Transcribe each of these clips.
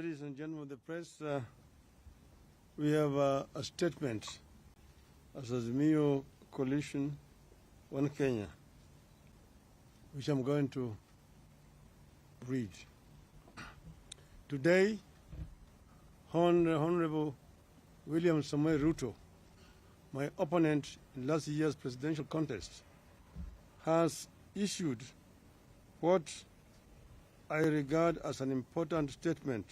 Ladies and gentlemen of the press, we have a statement as Azimio Coalition, One Kenya, which I'm going to read. Today, Honorable William Samoei Ruto, my opponent in last year's presidential contest, has issued what I regard as an important statement.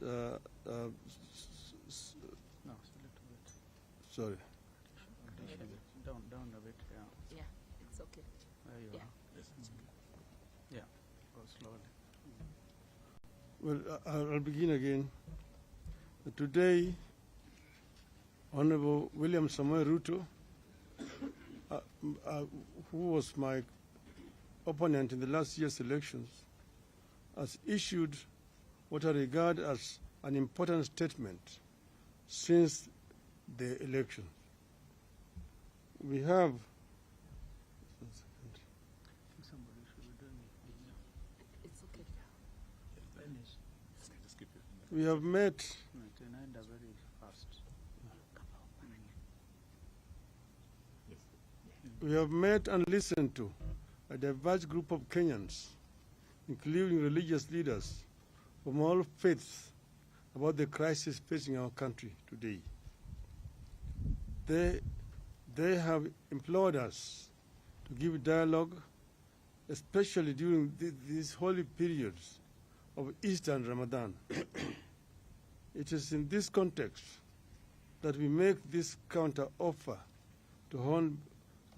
No, it's a little bit. Sorry. Down a bit, yeah. Yeah, it's okay. There you Yeah. are. Yeah, go slowly. Well, I'll begin again. Today, Honorable William Samoei Ruto, who was my opponent in the last year's elections, has issued what I regard as an important statement since the election. We have Somebody should be doing it. It's okay. Finish. we have met Tunaenda very fast. We have met and listened to a diverse group of Kenyans, including religious leaders from all faiths, about the crisis facing our country today. They have implored us to give dialogue, especially during these holy periods of Easter and Ramadan. It is in this context that we make this counter offer to Hon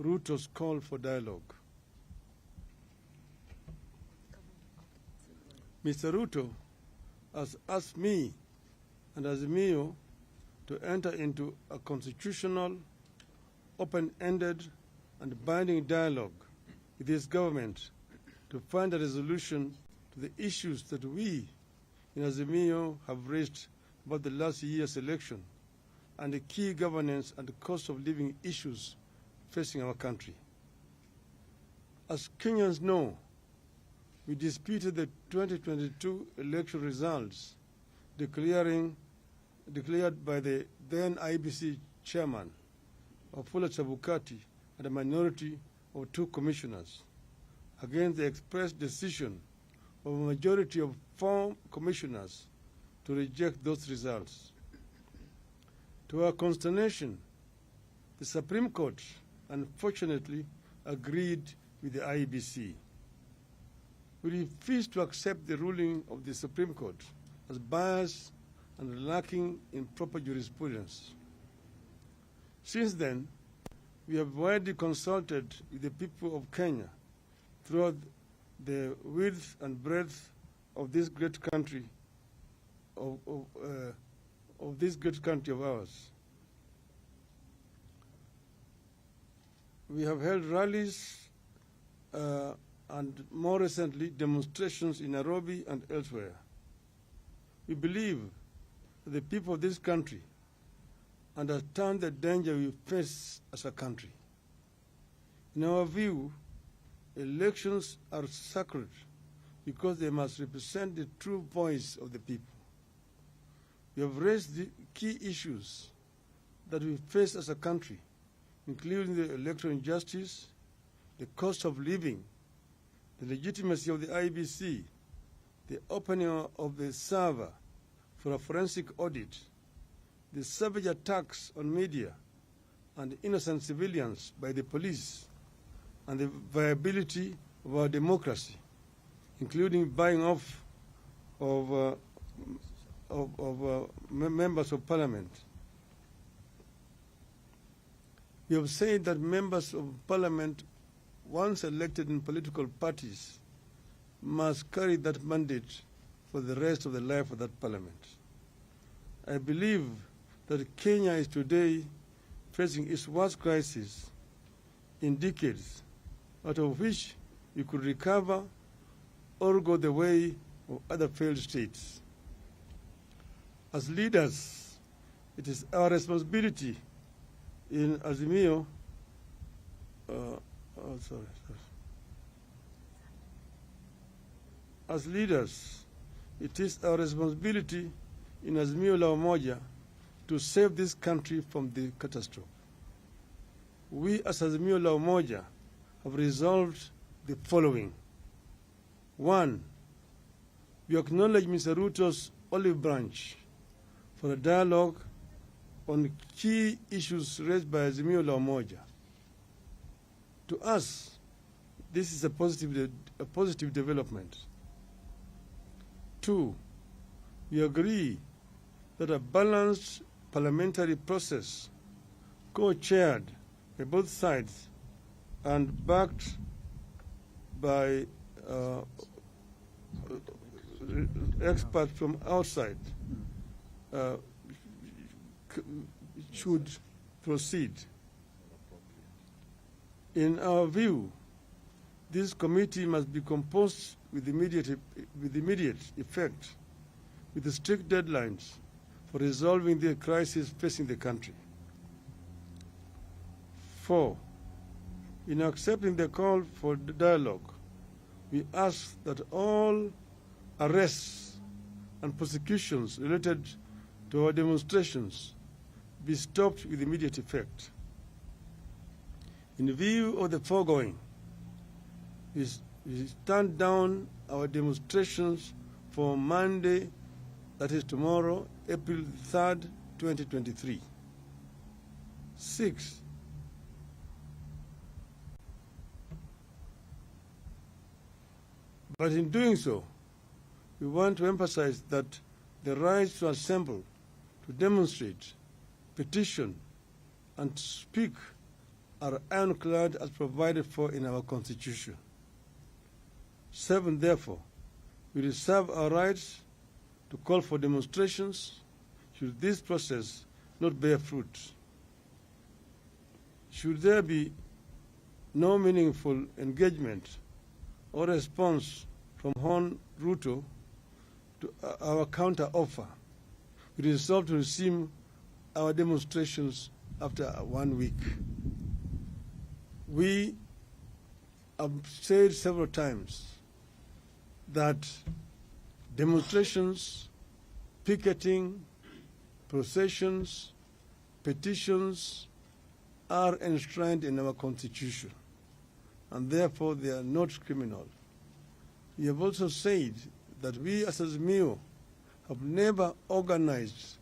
Ruto's call for dialogue. Mr. Ruto has asked me and Azimio to enter into a constitutional, open-ended and binding dialogue with his government to find a resolution to the issues that we in Azimio have raised about the last year's election and the key governance and the cost of living issues facing our country. As Kenyans know, we disputed the 2022 election results declared by the then IBC chairman, Wafula Chebukati, and a minority of 2 commissioners against the express decision of a majority of 4 commissioners to reject those results. To our consternation, the Supreme Court unfortunately agreed with the IBC. We refuse to accept the ruling of the Supreme Court as biased and lacking in proper jurisprudence. Since then, we have widely consulted with the people of Kenya throughout the width and breadth of this great country of ours. We have held rallies and more recently demonstrations in Nairobi and elsewhere. We believe that the people of this country understand the danger we face as a country. In our view, elections are sacred because they must represent the true voice of the people. We have raised the key issues that we face as a country, including the electoral injustice, the cost of living, the legitimacy of the IBC, the opening of the server for a forensic audit, the savage attacks on media and innocent civilians by the police, and the viability of our democracy, including buying off of members of parliament. We have said that members of parliament, once elected in political parties, must carry that mandate for the rest of the life of that parliament. I believe that Kenya is today facing its worst crisis in decades, out of which we could recover or go the way of other failed states. As leaders, it is our responsibility in Azimio, As leaders, it is our responsibility in Azimio la Umoja to save this country from the catastrophe. We as Azimio la Umoja have resolved the following. 1. We acknowledge Mr. Ruto's olive branch for a dialogue on key issues raised by Azimio la Umoja. To us, this is a positive development. 2. We agree that a balanced parliamentary process, co-chaired by both sides and backed by experts from outside, should proceed. In our view, this committee must be composed with immediate effect, with strict deadlines for resolving the crisis facing the country. 4. In accepting the call for dialogue, we ask that all arrests and prosecutions related to our demonstrations be stopped with immediate effect. In view of the foregoing, we stand down our demonstrations for Monday, that is tomorrow, April 3rd, 2023. 6. But in doing so, we want to emphasize that the right to assemble, to demonstrate, petition, and speak are ironclad as provided for in our Constitution. 7. Therefore, we reserve our rights to call for demonstrations should this process not bear fruit. Should there be no meaningful engagement or response from Hon Ruto to our counter-offer, we resolve to resume our demonstrations after 1 week. We have said several times that demonstrations, picketing, processions, petitions are enshrined in our Constitution, and therefore they are not criminal. We have also said that we as Azimio have never organized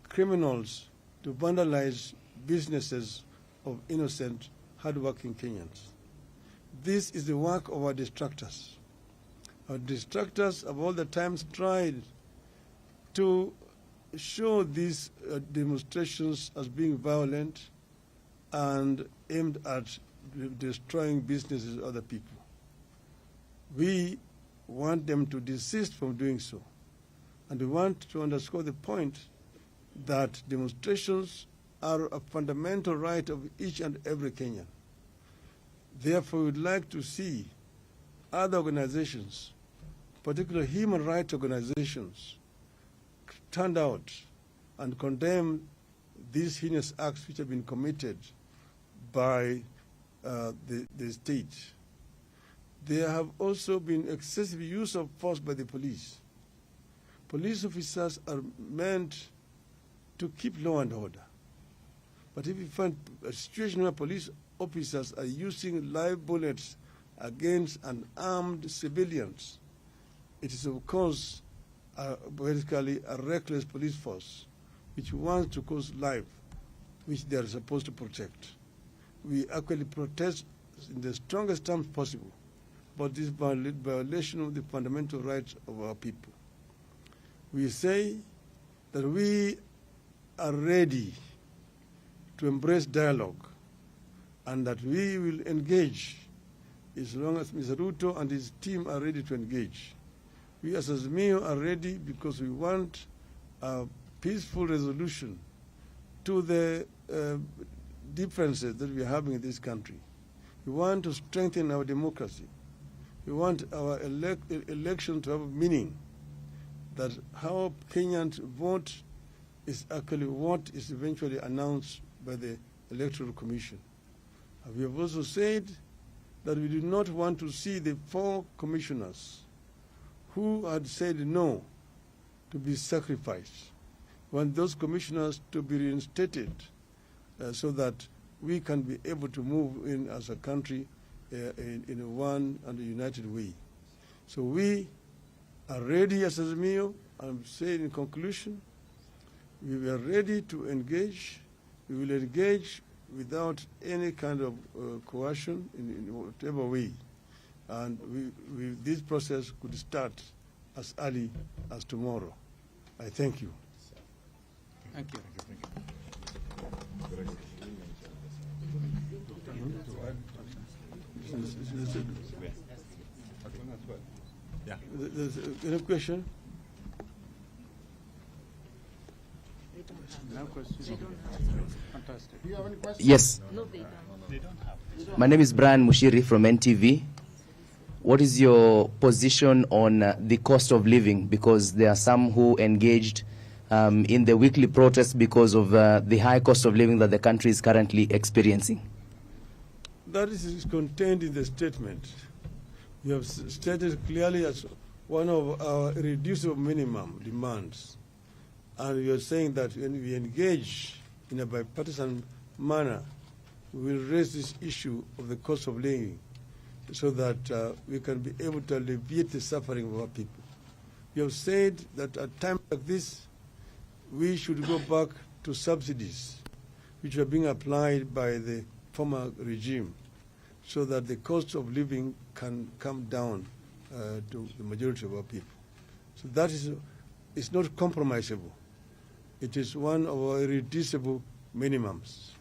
criminals to vandalize businesses of innocent, hardworking Kenyans. This is the work of our distractors. Our distractors have all the times tried to show these demonstrations as being violent and aimed at destroying businesses of other people. We want them to desist from doing so. And we want to underscore the point that demonstrations are a fundamental right of each and every Kenyan. Therefore, we would like to see other organizations, particularly human rights organizations, stand out and condemn these heinous acts which have been committed by the state. There have also been excessive use of force by the police. Police officers are meant to keep law and order. But if you find a situation where police officers are using live bullets against unarmed civilians, it is of course basically a reckless police force which wants to cause life which they are supposed to protect. We actually protest in the strongest terms possible about this violation of the fundamental rights of our people. We say that we are ready to embrace dialogue and that we will engage as long as Mr. Ruto and his team are ready to engage. We as Azimio are ready because we want a peaceful resolution to the differences that we are having in this country. We want to strengthen our democracy. We want our election to have meaning, that how Kenyans vote is actually what is eventually announced by the Electoral Commission. And we have also said that we do not want to see the 4 commissioners who had said no to be sacrificed. We want those commissioners to be reinstated so that we can be able to move in as a country in a one and a united way. So we are ready as Azimio. I'm saying in conclusion, we are ready to engage. We will engage without any kind of coercion in whatever way. And this process could start as early as tomorrow. I thank you. Thank you. There's any question? No questions. Fantastic. Do you have any questions? Yes. No, they don't. My name is Brian Mushiri from NTV. What is your position on the cost of living? Because there are some who engaged in the weekly protest because of the high cost of living that the country is currently experiencing. That is contained in the statement. We have stated clearly as one of our irreducible minimum demands. And we are saying that when we engage in a bipartisan manner, we will raise this issue of the cost of living so that we can be able to alleviate the suffering of our people. We have said that at times like this, we should go back to subsidies which are being applied by the former regime so that the cost of living can come down to the majority of our people. So that is it's not compromisable. It is one of our irreducible minimums.